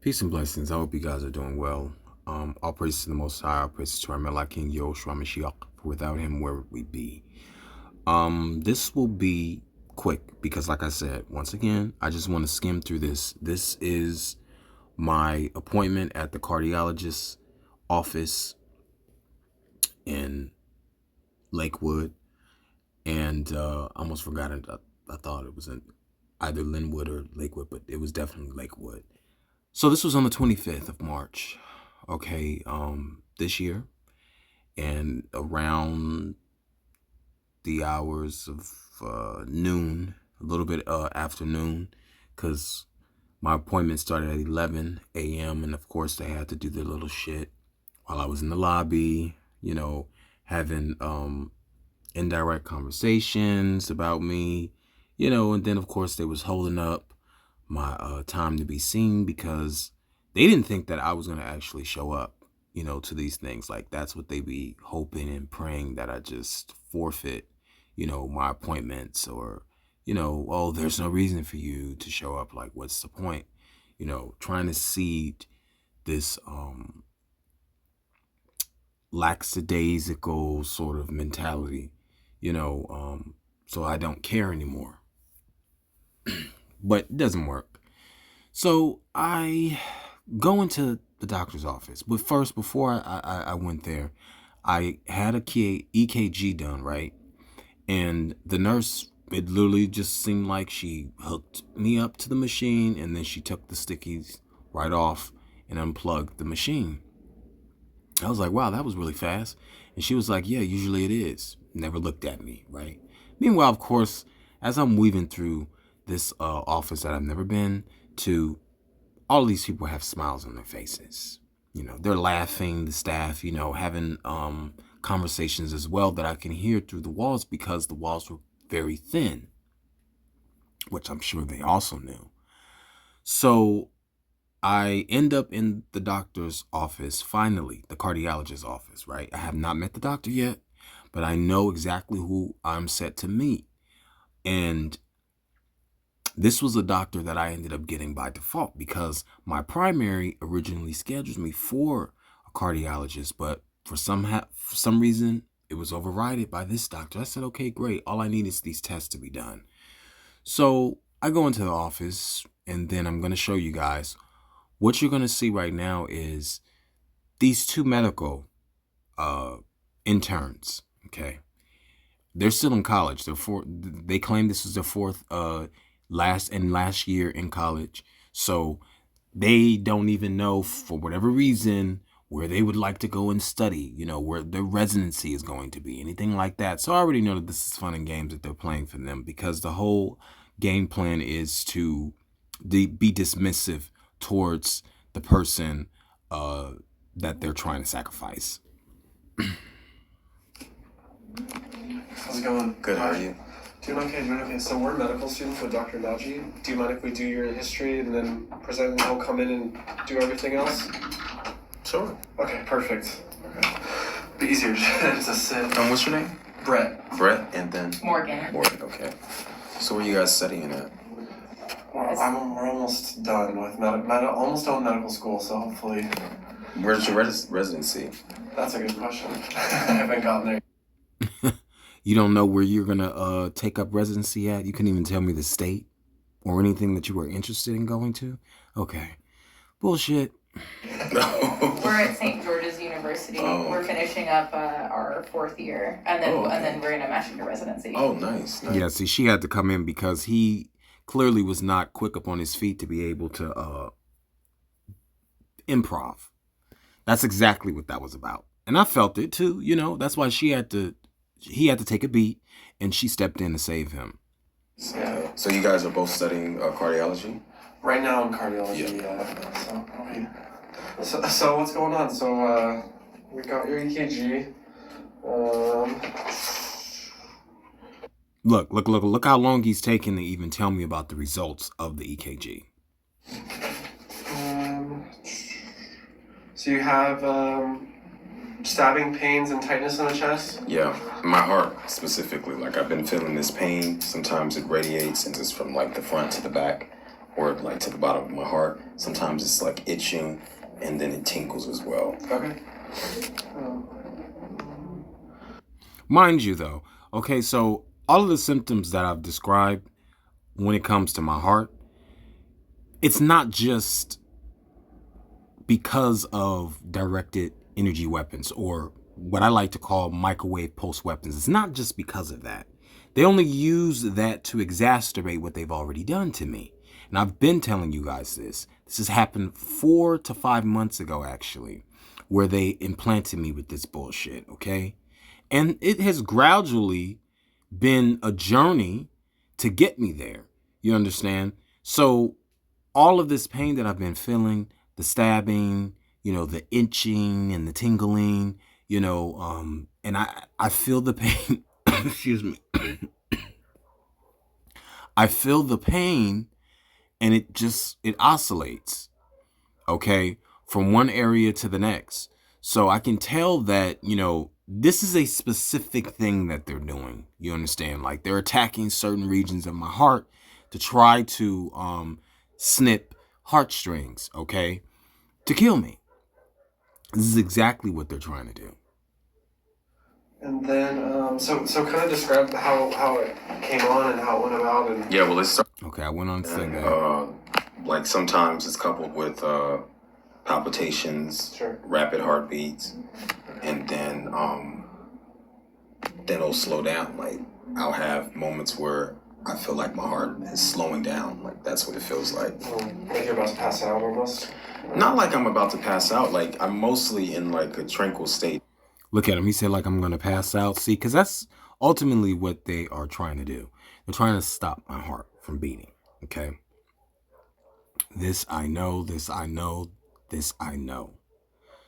Peace and blessings. I hope you guys are doing well. All praise to the Most High. All praise to our Melech King Yoshua Mashiach. For without him, where would we be? This will be quick because, like I said, once again, I just want to skim through this. This is my appointment at the cardiologist office in Lakewood, and I almost forgot it. I thought it was in either Linwood or Lakewood, but it was definitely Lakewood. So this was on the 25th of March, okay, this year, and around the hours of noon, a little bit afternoon, because my appointment started at 11 a.m. and of course they had to do their little shit while I was in the lobby, having indirect conversations about me, and then of course they was holding up my time to be seen because they didn't think that I was going to actually show up, to these things. Like, that's what they be hoping and praying, that I just forfeit, my appointments, or, oh, there's no reason for you to show up. Like, what's the point? Trying to seed this lackadaisical sort of mentality, so I don't care anymore. But it doesn't work. So I go into the doctor's office. But first, before I went there, I had a EKG done, right? And the nurse, it literally just seemed like she hooked me up to the machine, and then she took the stickies right off and unplugged the machine. I was like, wow, that was really fast. And she was like, yeah, usually it is. Never looked at me, right? Meanwhile, of course, as I'm weaving through this office that I've never been to, all of these people have smiles on their faces. They're laughing, the staff, having conversations as well that I can hear through the walls because the walls were very thin, which I'm sure they also knew. So I end up in the doctor's office, finally, the cardiologist's office, right? I have not met the doctor yet, but I know exactly who I'm set to meet. And this was a doctor that I ended up getting by default because my primary originally scheduled me for a cardiologist, but for some reason, it was overridden by this doctor. I said, okay, great. All I need is these tests to be done. So I go into the office, and then I'm going to show you guys. What you're going to see right now is these two medical interns, okay? They're still in college. They claim this is their fourth last year in college. So they don't even know, for whatever reason, where they would like to go and study, where their residency is going to be, anything like that. So I already know that this is fun and games that they're playing for them, because the whole game plan is to be dismissive towards the person that they're trying to sacrifice. How's it going? Good, how are you? Doing okay. So we're medical students with Dr. Naji. Do you mind if we do your history and then present, and he'll come in and do everything else? Sure. Okay, perfect. Okay. Be easier to sit. What's your name? Brett. Brett, and then? Morgan, okay. So where are you guys studying at? We're almost done with almost done with medical school, so hopefully. Where's your residency? That's a good question. I haven't gotten there. You don't know where you're going to take up residency at? You couldn't even tell me the state or anything that you were interested in going to? Okay. Bullshit. we're at St. George's University. Oh. We're finishing up our fourth year, and then we're gonna match into residency. Oh, nice. Yeah, see, she had to come in because he clearly was not quick up on his feet to be able to improv. That's exactly what that was about. And I felt it too, That's why he had to take a beat, and she stepped in to save him. Okay. So you guys are both studying cardiology? Right now in cardiology, yeah. So what's going on? So we got your EKG. Look how long he's taken to even tell me about the results of the EKG. So you have stabbing pains and tightness in the chest? Yeah, my heart specifically. Like, I've been feeling this pain. Sometimes it radiates and it's from like the front to the back. or like to the bottom of my heart. Sometimes it's like itching, and then it tingles as well. Okay. Mind you, though, okay, so all of the symptoms that I've described when it comes to my heart, it's not just because of directed energy weapons or what I like to call microwave pulse weapons. It's not just because of that. They only use that to exacerbate what they've already done to me. And I've been telling you guys this. This has happened 4 to 5 months ago, actually, where they implanted me with this bullshit, okay? And it has gradually been a journey to get me there. You understand? So all of this pain that I've been feeling, the stabbing, the itching and the tingling, and I feel the pain. Excuse me. I feel the pain, and it oscillates, okay, from one area to the next. So I can tell that, this is a specific thing that they're doing. You understand? Like, they're attacking certain regions of my heart to try to snip heartstrings, okay, to kill me. This is exactly what they're trying to do. And then, so kind of describe how it came on and how it went about. And Yeah, well, it's okay. I went on to say that. like sometimes it's coupled with palpitations, Sure. rapid heartbeats, and then it'll slow down. Like I'll have moments where I feel like my heart is slowing down. Like that's what it feels like. Like you're about to pass out almost. Not like I'm about to pass out. Like I'm mostly in like a tranquil state. Look at him. He said like I'm going to pass out. See, because that's ultimately what they are trying to do. They're trying to stop my heart from beating. Okay. This I know. This I know. This I know.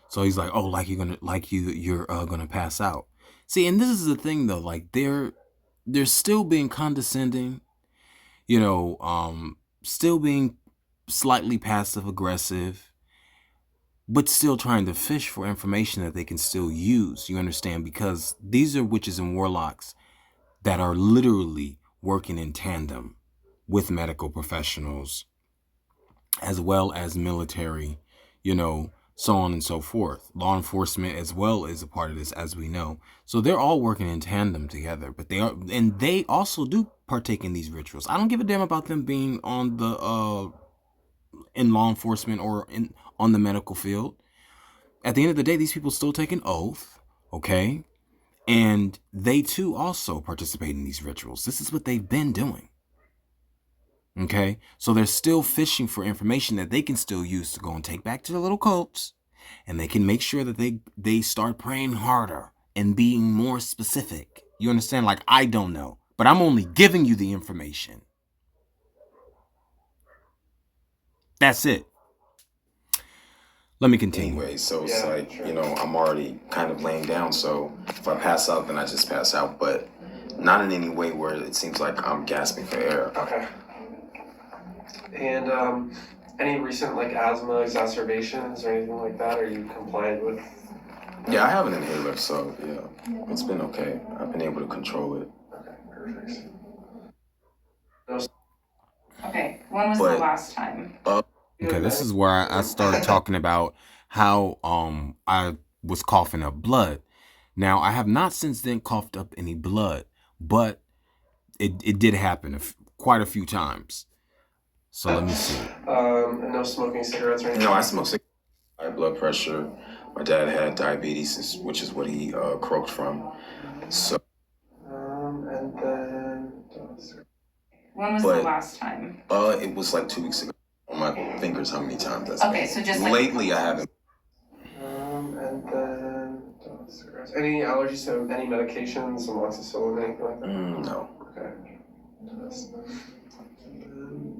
So he's like, oh, you're gonna pass out. See, and this is the thing though. Like they're still being condescending. Still being slightly passive aggressive, but still trying to fish for information that they can still use. You understand? Because these are witches and warlocks that are literally working in tandem with medical professionals as well as military, so on and so forth. Law enforcement as well is a part of this, as we know. So they're all working in tandem together, but they also do partake in these rituals. I don't give a damn about them being on the in law enforcement or on the medical field. At the end of the day, these people still take an oath, okay? And they too also participate in these rituals. This is what they've been doing. Okay? So they're still fishing for information that they can still use to go and take back to their little cults. And they can make sure that they start praying harder and being more specific. You understand? Like, I don't know, but I'm only giving you the information. That's it. Let me continue. Anyway, so it's like, I'm already kind of laying down. So if I pass out, then I just pass out. But not in any way where it seems like I'm gasping for air. Okay. And any recent asthma exacerbations or anything like that? Are you compliant with? Yeah, I have an inhaler, so yeah, it's been okay. I've been able to control it. Okay, perfect. Okay, when was the last time? Okay, this is where I started talking about how I was coughing up blood. Now, I have not since then coughed up any blood, but it did happen quite a few times. So let me see. And no smoking cigarettes or anything? No, I smoke cigarettes. High blood pressure. My dad had diabetes, which is what he croaked from. So. And then. When was the last time? It was like 2 weeks ago. On my fingers, how many times that's okay, been. So just lately, I haven't. And then cigarettes. Any allergies to any medications, amoxicillin, anything like that? No. Okay.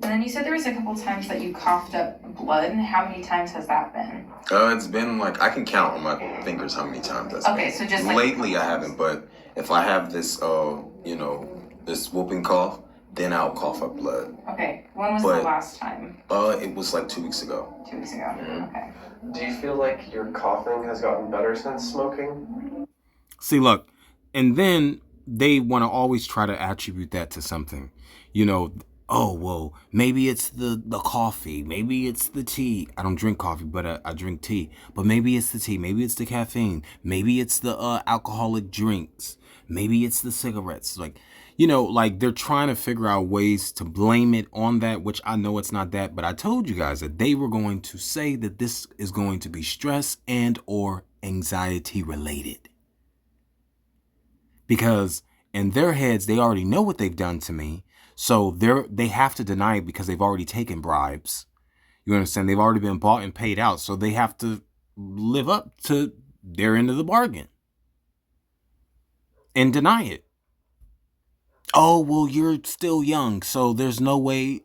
And then you said there was a couple times that you coughed up blood. How many times has that been? It's been I can count on my fingers how many times that's been. Okay, so just lately I haven't, but if I have this, this whooping cough, then I'll cough up blood. Okay, when was the last time? It was like 2 weeks ago. 2 weeks ago. Mm-hmm. Okay. Do you feel like your coughing has gotten better since smoking? See, look, and then they want to always try to attribute that to something. oh, well, maybe it's the coffee, maybe it's the tea. I don't drink coffee, but I drink tea. But maybe it's the tea, maybe it's the caffeine, maybe it's the alcoholic drinks, maybe it's the cigarettes. Like, like they're trying to figure out ways to blame it on that, which I know it's not that. But I told you guys that they were going to say that this is going to be stress and or anxiety related. Because in their heads, they already know what they've done to me. So they have to deny it because they've already taken bribes. You understand? They've already been bought and paid out. So they have to live up to their end of the bargain and deny it. Oh, well, you're still young, so there's no way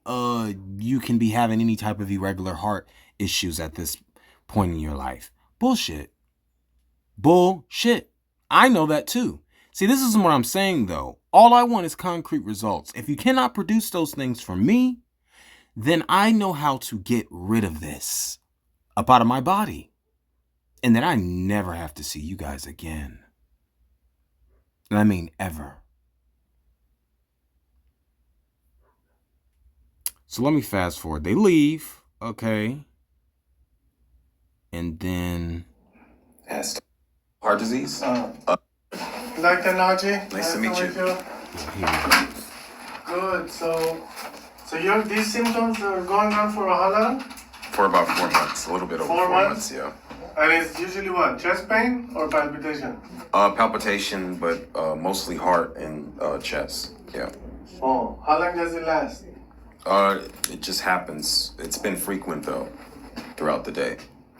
you can be having any type of irregular heart issues at this point in your life. Bullshit. Bullshit. I know that too. See, this is what I'm saying, though. All I want is concrete results. If you cannot produce those things for me, then I know how to get rid of this up out of my body. And then I never have to see you guys again. And I mean ever. So let me fast forward. They leave, okay. And then... Heart disease? Dr. Naji, Nice to meet you. Good. So these symptoms are going on for how long? For about 4 months, a little bit over 4 4 months, months? yeah. And it's usually what? Chest pain or palpitation? Palpitation, but mostly heart and chest, yeah. Oh, how long does it last? It just happens. It's been frequent though, throughout the day.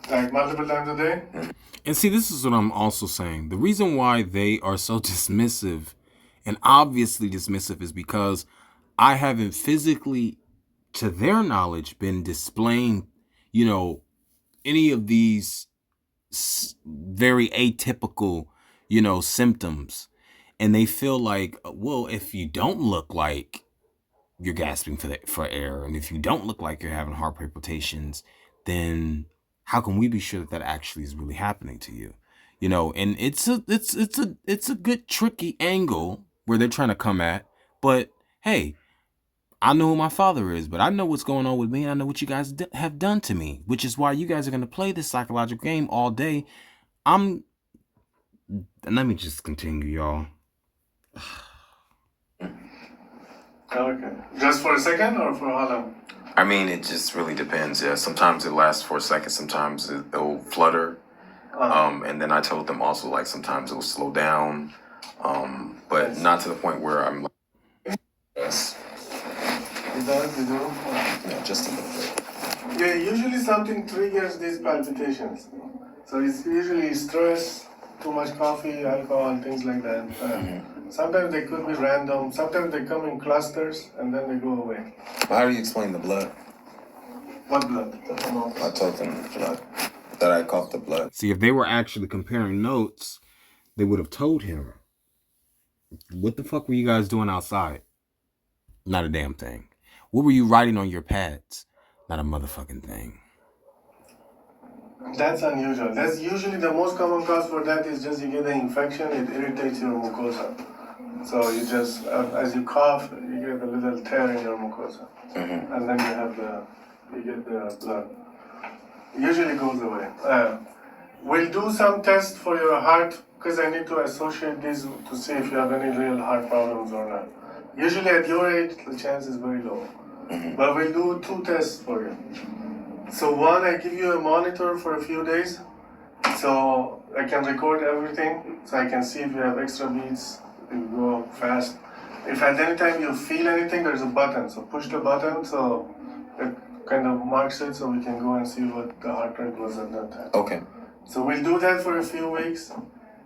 Like multiple times a day? And see, this is what I'm also saying. The reason why they are so dismissive and obviously dismissive is because I haven't physically, to their knowledge, been displaying, any of these very atypical, symptoms. And they feel like, well, if you don't look like you're gasping for air, and if you don't look like you're having heart palpitations, then how can we be sure that actually is really happening to you? And it's a good tricky angle where they're trying to come at. But hey, I know who my father is, but I know what's going on with me, and I know what you guys have done to me, which is why you guys are going to play this psychological game all day. And let me just continue, y'all. Okay. Just for a second or for how long? I mean, it just really depends, yeah. Sometimes it lasts for a second, sometimes it'll flutter. And then I told them also, like, sometimes it'll slow down, but not to the point where I'm like, yes. You do? Yeah, just a little bit. Yeah, usually something triggers these palpitations. So it's usually stress, too much coffee, alcohol, things like that. Sometimes they could be random. Sometimes they come in clusters and then they go away. How do you explain the blood? What blood? I told them that I coughed the blood. See, if they were actually comparing notes, they would have told him, what the fuck were you guys doing outside? Not a damn thing. What were you writing on your pads? Not a motherfucking thing. That's unusual. That's usually the most common cause for that is just you get an infection, it irritates your mucosa. So you just, as you cough, you get a little tear in your mucosa. And then you get the blood. Usually goes away. We'll do some tests for your heart because I need to associate this to see if you have any real heart problems or not. Usually at your age, the chance is very low. But we'll do 2 tests for you. So one, I give you a monitor for a few days, so I can record everything, so I can see if you have extra beats, if you go fast. If at any time you feel anything, there's a button, so push the button, so it kind of marks it, so we can go and see what the heart rate was at that time. Okay. So we'll do that for a few weeks.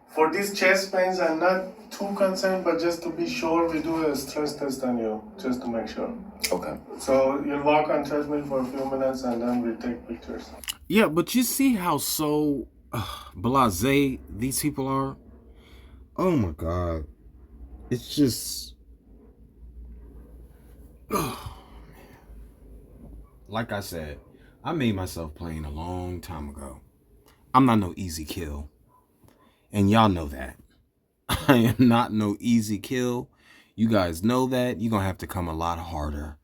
For these chest pains, I'm not too concerned, but just to be sure, we do a stress test on you, just to make sure. Okay. So you'll walk on treadmill for a few minutes, and then we'll take pictures. Yeah, but you see how so blasé these people are? Oh my God. It's just... Like I said, I made myself plain a long time ago. I'm not no easy kill. And y'all know that. I am not no easy kill. You guys know that. You're going to have to come a lot harder